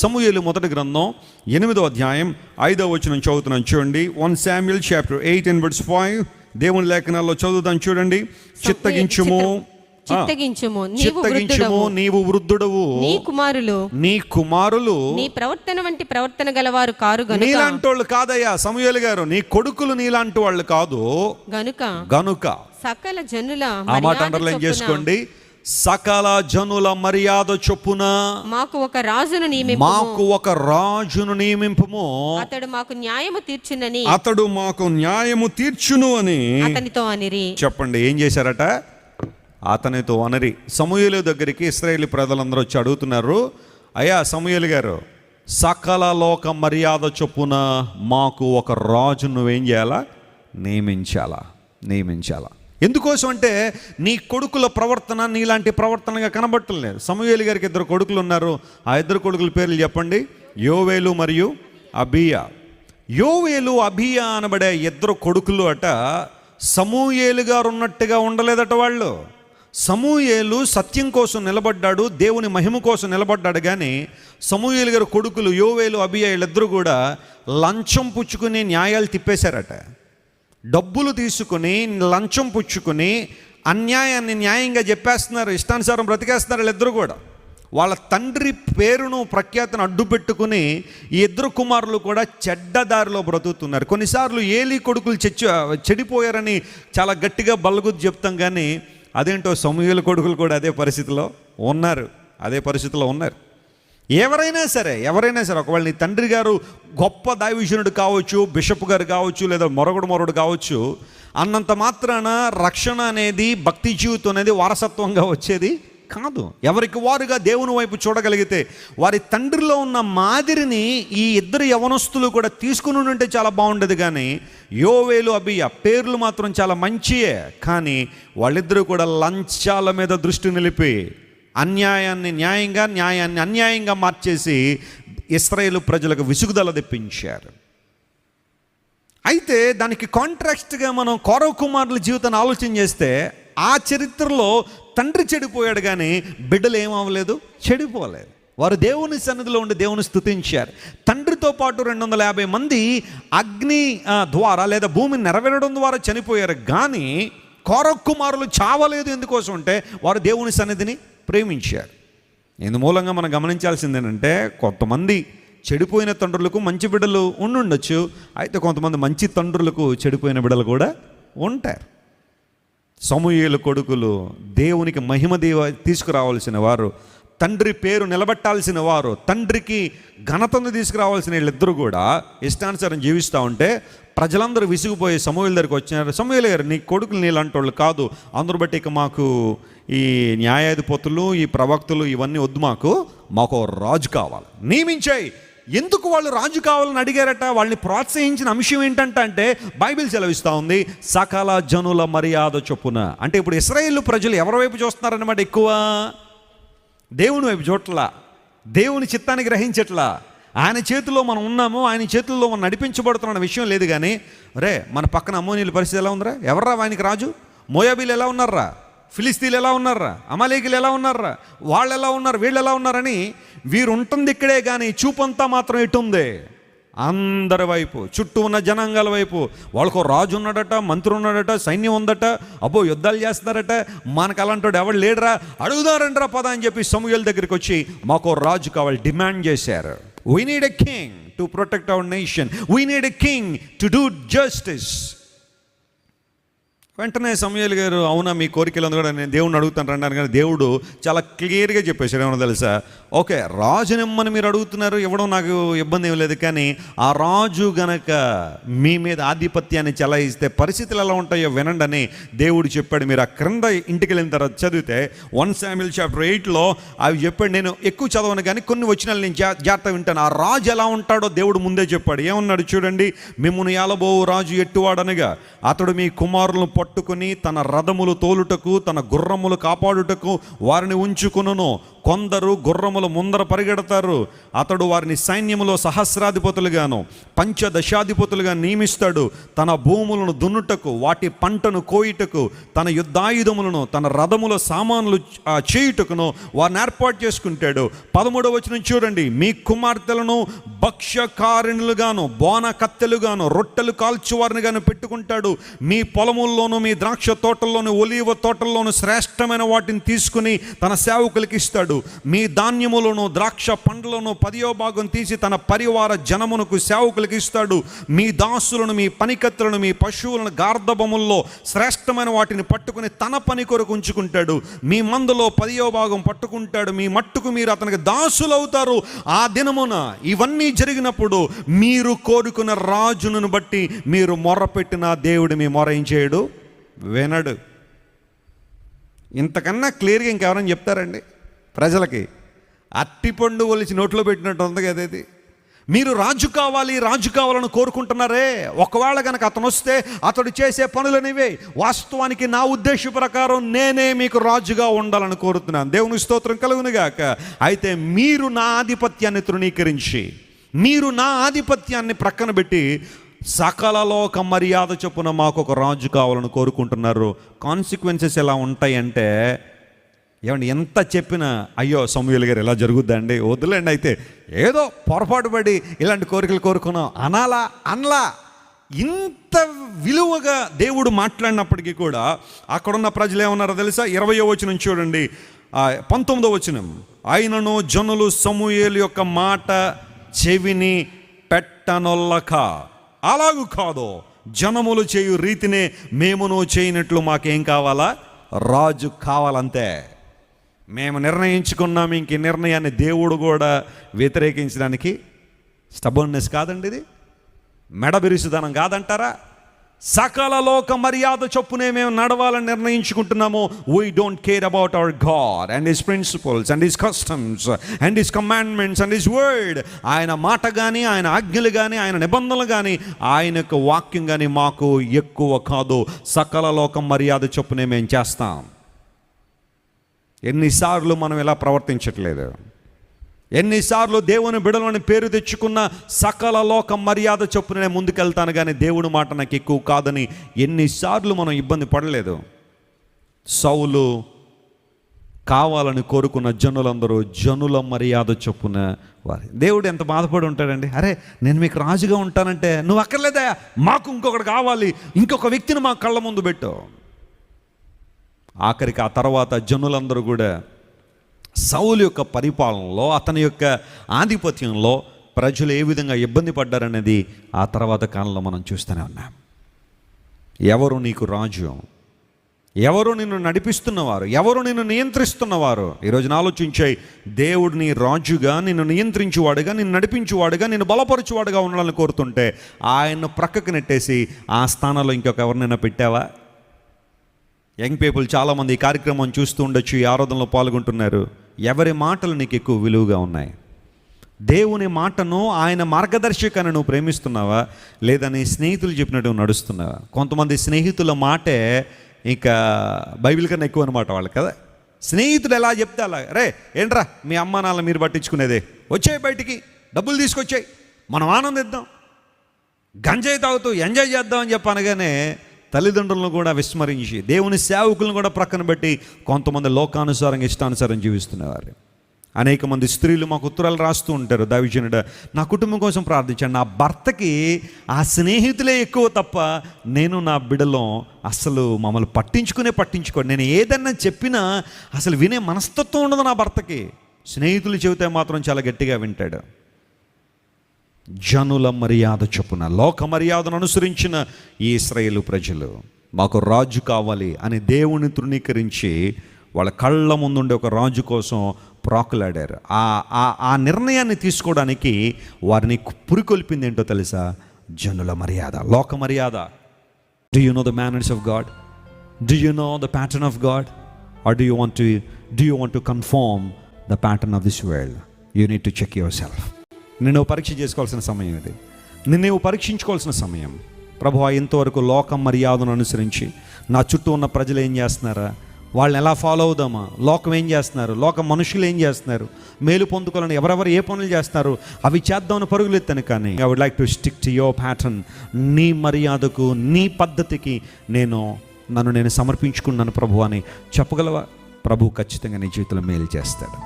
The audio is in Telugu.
సమూయేలు మొదటి గ్రంథం 8వ అధ్యాయం 5వ వచనం చదువుతున్నాను చూడండి. 1 Samuel chapter 8 and verse 5. దేవుని లేఖనాల్లో చదువుతాను చూడండి. చిత్తగించుము నీవు వృద్ధుడవు, నీ కుమారులు నీ ప్రవర్తన వంటి ప్రవర్తన గలవారు కారు గనుక. నీలాంటి వాళ్ళు కాదయ్యా సమూయేలు గారు, నీ కొడుకులు నీలాంటి వాళ్ళు కాదు గనుక సకల జనుల ఆ మాట అండర్లైన్ చేసుకోండి. సకల జనుల మర్యాద చొప్పున మాకు ఒక రాజును నియమింపుము, అతడు మాకు న్యాయము తీర్చును అని అతనితో అనిరి. చెప్పండి, ఏం చేశారట? అతనితో అనరి. సమూయేలు దగ్గరికి ఇశ్రాయేలు ప్రజలందరూ వచ్చి అడుగుతున్నారు, అయ్యా సమూయేలు గారు, సకల లోక మర్యాద చొప్పున మాకు ఒక రాజు నువ్వేం చేయాలా? నియమించాలా. ఎందుకోసం అంటే నీ కొడుకుల ప్రవర్తన నీలాంటి ప్రవర్తనగా కనబట్టలేదు. సమూయేలు గారికి 2 కొడుకులు ఉన్నారు. ఆ 2 కొడుకుల పేర్లు చెప్పండి. యోవేలు మరియు అబీయా. యోవేలు అబీయా అనబడే 2 కొడుకులు అట సమూయేలు గారు ఉన్నట్టుగా ఉండలేదట. వాళ్ళు సమూయేలు సత్యం కోసం నిలబడ్డాడు, దేవుని మహిమ కోసం నిలబడ్డాడు. కానీ సమూయేలు గారు కొడుకులు యోవేలు అబీయా వీళ్ళిద్దరూ కూడా లంచం పుచ్చుకుని న్యాయాలు తిప్పేశారట. డబ్బులు తీసుకుని లంచం పుచ్చుకుని అన్యాయాన్ని న్యాయంగా చెప్పేస్తున్నారు, ఇష్టానుసారం బ్రతికేస్తున్నారు. వీళ్ళిద్దరూ కూడా వాళ్ళ తండ్రి పేరును ప్రఖ్యాతను అడ్డు పెట్టుకుని ఈ 2 కుమారులు కూడా చెడ్డదారిలో బ్రతుకుతున్నారు. కొన్నిసార్లు ఏలీ కొడుకులు చెడిపోయారని చాలా గట్టిగా బల్లగుద్ది చెప్తాం, కానీ అదేంటో సమూయేలు కొడుకులు కూడా అదే పరిస్థితిలో ఉన్నారు. ఎవరైనా సరే ఒకవేళ నీ తండ్రి గారు గొప్ప దైవజనుడు కావచ్చు, బిషప్ గారు కావచ్చు, లేదా మరొకడు కావచ్చు, అన్నంత మాత్రాన రక్షణ అనేది, భక్తి జీవితం అనేది వారసత్వంగా వచ్చేది కాదు. ఎవరికి వారుగా దేవుని వైపు చూడగలిగితే వారి తండ్రిలో ఉన్న మాదిరిని ఈ 2 యవనస్తులు కూడా తీసుకుని ఉంటే చాలా బాగుండేది. కానీ యోవేలు అబీయా పేర్లు మాత్రం చాలా మంచియే, కానీ వాళ్ళిద్దరూ కూడా లంచాల మీద దృష్టి నిలిపి అన్యాయాన్ని న్యాయంగా, న్యాయాన్ని అన్యాయంగా మార్చేసి ఇశ్రాయేలు ప్రజలకు విసుగుదల తెప్పించారు. అయితే దానికి కాంట్రాస్ట్గా మనం కౌరవ కుమారుల జీవితాన్ని ఆలోచన చేస్తే ఆ చరిత్రలో తండ్రి చెడిపోయాడు, కానీ బిడ్డలు ఏమవ్వలేదు, చెడిపోలేదు. వారు దేవుని సన్నిధిలో ఉండి దేవుని స్తుతించారు. తండ్రితో పాటు 250 మంది అగ్ని ద్వారా లేదా భూమిని నెరవేరడం ద్వారా చనిపోయారు, కానీ కౌరవ కుమారులు చావలేదు. ఎందుకోసం అంటే వారు దేవుని సన్నిధిని ప్రేమించారు. ఇందు మూలంగా మనం గమనించాల్సింది ఏంటంటే, కొంతమంది చెడిపోయిన తండ్రులకు మంచి బిడ్డలు ఉండుండొచ్చు, అయితే కొంతమంది మంచి తండ్రులకు చెడిపోయిన బిడ్డలు కూడా ఉంటారు. సమూయేలు కొడుకులు దేవునికి మహిమ తీసుకురావాల్సిన వారు, తండ్రి పేరు నిలబెట్టాల్సిన వారు, తండ్రికి ఘనతను తీసుకురావాల్సిన వీళ్ళిద్దరూ కూడా ఇష్టానుసారం జీవిస్తూ ఉంటే ప్రజలందరూ విసిగిపోయి సమూయేలు దగ్గరికి వచ్చినారు. సమూయేలు గారు, నీ కొడుకులు నీలాంటి వాళ్ళు కాదు, అందరూ బట్టి ఇక మాకు ఈ న్యాయాధిపతులు, ఈ ప్రవక్తలు ఇవన్నీ వద్దు, మాకు రాజు కావాలి, నియమించాయి. ఎందుకు వాళ్ళు రాజు కావాలని అడిగారట? వాళ్ళని ప్రోత్సహించిన అంశం ఏంటంటే బైబిల్ సెలవిస్తూ ఉంది, సకల జనుల మర్యాద చొప్పున. అంటే ఇప్పుడు ఇశ్రాయేలు ప్రజలు ఎవరి వైపు చూస్తున్నారన్నమాట? ఎక్కువ దేవుని వైపు చూడట్లా, దేవుని చిత్తాన్ని గ్రహించట్లా. ఆయన చేతిలో మనం ఉన్నాము, ఆయన చేతుల్లో మనం నడిపించబడుతున్న విషయం లేదు. కానీ రే, మన పక్కన అమ్మోనీల పరిస్థితి ఎలా ఉందిరా? ఎవర్రా ఆయనకి రాజు? మోయాబీలు ఎలా ఉన్నారా? ఫిలిస్తీన్లు ఎలా ఉన్నారా? అమాలేకీలు ఎలా ఉన్నారా? వాళ్ళు ఎలా ఉన్నారు, వీళ్ళు ఎలా ఉన్నారని వీరు ఉంటుంది ఇక్కడే, కానీ చూపంతా మాత్రం ఎటు ఉంది? అందరి వైపు, చుట్టూ ఉన్న జనాంగాల వైపు. వాళ్ళకు రాజు ఉన్నాడట, మంత్రి ఉన్నాడట, సైన్యం ఉందట, అబ్బో యుద్ధాలు చేస్తున్నారట. మనకు అలాంటి ఎవడు లేడరా, అడుగుదారంటరా పద అని చెప్పి సమూయేలు దగ్గరికి వచ్చి మాకు రాజు కావాలి డిమాండ్ చేశారు. We need a king to protect our nation. We need a king to do justice. వెంటనే సమూయేలు గారు, అవునా మీ కోరికలు ఉంది కూడా నేను దేవుడిని అడుగుతాను రండి. కానీ దేవుడు చాలా క్లియర్గా చెప్పేశారు. ఏమన్నా తెలుసా? ఓకే, రాజునిమ్మని మీరు అడుగుతున్నారు, ఇవ్వడం నాకు ఇబ్బంది ఏం లేదు, కానీ ఆ రాజు గనక మీ మీద ఆధిపత్యాన్ని చెలాయిస్తే పరిస్థితులు ఎలా ఉంటాయో వినండి అని దేవుడు చెప్పాడు. మీరు ఆ క్రింద ఇంటికి వెళ్ళిన తర్వాత చదివితే 1 Samuel chapter 8లో అవి చెప్పాడు. నేను ఎక్కువ చదవను, కానీ కొన్ని వచనాలు నేను జాగ్రత్తగా వింటాను. ఆ రాజు ఎలా ఉంటాడో దేవుడు ముందే చెప్పాడు. ఏమన్నాడు చూడండి, మిమ్మును ఏలబోవు రాజు ఎట్టువాడనగా అతడు మీ కుమారులను పట్టుకుని తన రథములు తోలుటకు, తన గుర్రములు కాపాడుటకు వారిని ఉంచుకును. కొందరు గుర్రముల ముందర పరిగెడతారు. అతడు వారిని సైన్యములో సహస్రాధిపతులుగాను పంచదశాధిపతులుగా నియమిస్తాడు. తన భూములను దున్నుటకు, వాటి పంటను కోయుటకు, తన యుద్ధాయుధములను, తన రథముల సామాన్లు చేయుటకును వారిని ఏర్పాటు చేసుకుంటాడు. 13వ వచనం చూడండి. మీ కుమార్తెలను భక్ష్యకారిణులుగాను, బోన కత్తెలుగాను, రొట్టెలు కాల్చువారిని గాను పెట్టుకుంటాడు. మీ పొలముల్లోనూ, మీ ద్రాక్ష తోటల్లోను, ఒలీవ తోటల్లోను శ్రేష్టమైన వాటిని తీసుకుని తన సేవకులకి ఇస్తాడు. మీ ధాన్యములను, ద్రాక్ష పండ్లను 10వ భాగం తీసి తన పరివార జనమునకు సేవకులకి ఇస్తాడు. మీ దాసులను, మీ పనికత్తులను, మీ పశువులను గార్ధబముల్లో శ్రేష్టమైన వాటిని పట్టుకుని తన పని కొరకు ఉంచుకుంటాడు. మీ మందులో 10వ భాగం పట్టుకుంటాడు. మీ మట్టుకు మీరు అతనికి దాసులవుతారు. ఆ దినమున ఇవన్నీ జరిగినప్పుడు మీరు కోరుకున్న రాజును బట్టి మీరు మొర్రపెట్టిన దేవుడు మీ మొర ఏం చేయడు? వినడు. ఇంతకన్నా క్లియర్గా ఇంకెవరైనా చెప్తారండి ప్రజలకి? అట్టిపండు ఒలిచి నోట్లో పెట్టినట్టు ఉంది కదా ఇది. మీరు రాజు కావాలి, రాజు కావాలని కోరుకుంటున్నారే. ఒకవేళ కనుక అతను వస్తే అతడు చేసే పనులనివే. వాస్తవానికి నా ఉద్దేశ ప్రకారం నేనే మీకు రాజుగా ఉండాలని కోరుతున్నాను. దేవుని స్తోత్రం కలుగునుగాక. అయితే మీరు నా ఆధిపత్యాన్ని తృణీకరించి, మీరు నా ఆధిపత్యాన్ని ప్రక్కన పెట్టి సకల లోక మర్యాద చొప్పున మాకు ఒక రాజు కావాలని కోరుకుంటున్నారు. కాన్సిక్వెన్సెస్ ఎలా ఉంటాయంటే, ఏమండి ఎంత చెప్పినా అయ్యో సమూయేలు గారు ఇలా జరుగుద్దండి, వద్దులేండి, అయితే ఏదో పొరపాటు పడి ఇలాంటి కోరికలు కోరుకున్నాం అనలా. ఇంత విలువగా దేవుడు మాట్లాడినప్పటికీ కూడా అక్కడున్న ప్రజలు ఏమన్నారో తెలుసా? 20వ వచనం చూడండి, 19వ వచనం. ఆయనను జనులు సమూయేలు యొక్క మాట చెవిని పెట్టనొల్లక, అలాగూ కాదు, జనములు చేయు రీతినే మేమును చేయనట్లు మాకేం కావాలా? రాజు కావాలంతే. మేము నిర్ణయించుకున్నాము. ఇంక నిర్ణయాన్ని దేవుడు కూడా వ్యతిరేకించడానికి స్టబర్నెస్ కాదండి ఇది, మెడబిరుసుదనం కాదంటారా? సకల లోక మర్యాద చొప్పునే మేము నడవాలని నిర్ణయించుకుంటున్నాము. We don't care about our god and his principles and his customs and his commandments and his word. ఆయన మాట కానీ, ఆయన ఆజ్ఞలు కానీ, ఆయన నిబంధనలు కానీ, ఆయన యొక్క వాక్యం కానీ మాకు ఎక్కువ కాదు. సకల లోక మర్యాద చొప్పునే మేము చేస్తాం. ఎన్నిసార్లు మనం ఇలా ప్రవర్తించట్లేదు? ఎన్నిసార్లు దేవుని బిడలని పేరు తెచ్చుకున్న సకల లోక మర్యాద చొప్పున ముందుకెళ్తాను కానీ దేవుని మాట నాకు ఎక్కువ కాదని ఎన్నిసార్లు మనం ఇబ్బంది పడలేదు? సౌలు కావాలని కోరుకున్న జనులందరూ జనుల మర్యాద చొప్పున వారి. దేవుడు ఎంత బాధపడి ఉంటాడండి. అరే నేను మీకు రాజుగా ఉంటానంటే నువ్వు అక్కర్లేదా, మాకు ఇంకొకటి కావాలి, ఇంకొక వ్యక్తిని మా కళ్ళ ముందు పెట్టు. ఆఖరికి ఆ తర్వాత జనులందరూ కూడా సౌలు యొక్క పరిపాలనలో, అతని యొక్క ఆధిపత్యంలో ప్రజలు ఏ విధంగా ఇబ్బంది పడ్డారనేది ఆ తర్వాత కాలంలో మనం చూస్తూనే ఉన్నాం. ఎవరు నీకు రాజు? ఎవరు నిన్ను నడిపిస్తున్నవారు? ఎవరు నిన్ను నియంత్రిస్తున్నవారు? ఈరోజున ఆలోచించాయి. దేవుడు నీ రాజుగా, నిన్ను నియంత్రించువాడుగా, నిన్ను నడిపించువాడుగా, నిన్ను బలపరచువాడుగా ఉండాలని కోరుతుంటే ఆయన్ను ప్రక్కకు నెట్టేసి ఆ స్థానంలో ఇంకొక ఎవరినైనా పెట్టావా? యంగ్ పీపుల్ చాలామంది ఈ కార్యక్రమం చూస్తూ ఉండొచ్చు, ఈ ఆరాధనలో పాల్గొంటున్నారు. ఎవరి మాటలు నీకు ఎక్కువ విలువగా ఉన్నాయి? దేవుని మాటను, ఆయన మార్గదర్శకాన్ని నువ్వు ప్రేమిస్తున్నావా, లేదా నీ స్నేహితులు చెప్పినట్టు నడుస్తున్నావా? కొంతమంది స్నేహితుల మాటే ఇంకా బైబిల్ కన్నా ఎక్కువ అనమాట వాళ్ళు కదా. స్నేహితులు ఎలా చెప్తే అలా, రే ఏంట్రా మీ అమ్మ నాన్న మీరు పట్టించుకునేదే, వచ్చాయి బయటికి, డబ్బులు తీసుకొచ్చాయి, మనం ఆనందిద్దాం, గంజాయి తాగుతూ ఎంజాయ్ చేద్దాం అని చెప్పనగానే తల్లిదండ్రులను కూడా విస్మరించి, దేవుని సేవకులను కూడా ప్రక్కన పెట్టి కొంతమంది లోకానుసారంగా ఇష్టానుసారం జీవిస్తున్నవారు. అనేక మంది స్త్రీలు మాకు ఉత్తరాలు రాస్తూ ఉంటారు, దైవజనుడా నా కుటుంబం కోసం ప్రార్థించాను, నా భర్తకి ఆ స్నేహితులే ఎక్కువ తప్ప నేను నా బిడ్డలో అసలు మమ్మల్ని పట్టించుకోండి, నేను ఏదన్నా చెప్పినా అసలు వినే మనస్తత్వం ఉండదు నా భర్తకి. స్నేహితులు చెబితే మాత్రం చాలా గట్టిగా వింటాడు. జనుల మర్యాద చొప్పున, లోక మర్యాదను అనుసరించిన ఈ ఇశ్రాయేలు ప్రజలు మాకు రాజు కావాలి అని దేవుని తృణీకరించి వాళ్ళ కళ్ళ ముందుండే ఒక రాజు కోసం ప్రాకులాడారు. ఆ నిర్ణయాన్ని తీసుకోవడానికి వారిని పురికొల్పింది ఏంటో తెలుసా? జనుల మర్యాద, లోక మర్యాద. Do you know the manners of God? Do you know the pattern of God? Or do you want to confirm the pattern of this world? You need to check your self. నిన్ను పరీక్ష చేసుకోవాల్సిన సమయం ఇది. నిన్ను పరీక్షించుకోవాల్సిన సమయం. ప్రభువా, ఇంతవరకు లోక మర్యాదను అనుసరించి నా చుట్టూ ఉన్న ప్రజలు ఏం చేస్తున్నారా, వాళ్ళని ఎలా ఫాలో అవుదామా, లోకం ఏం చేస్తున్నారు, లోక మనుషులు ఏం చేస్తున్నారు, మేలు పొందుకోవాలని ఎవరెవరు ఏ పనులు చేస్తున్నారు, అవి చేద్దామని పరుగులు ఎత్తాను. కానీ I would like to stick to your pattern. నీ మర్యాదకు, నీ పద్ధతికి నన్ను నేను సమర్పించుకున్నాను ప్రభు అని చెప్పగలవా? ప్రభు ఖచ్చితంగా నీ జీవితంలో మేలు చేస్తాడు.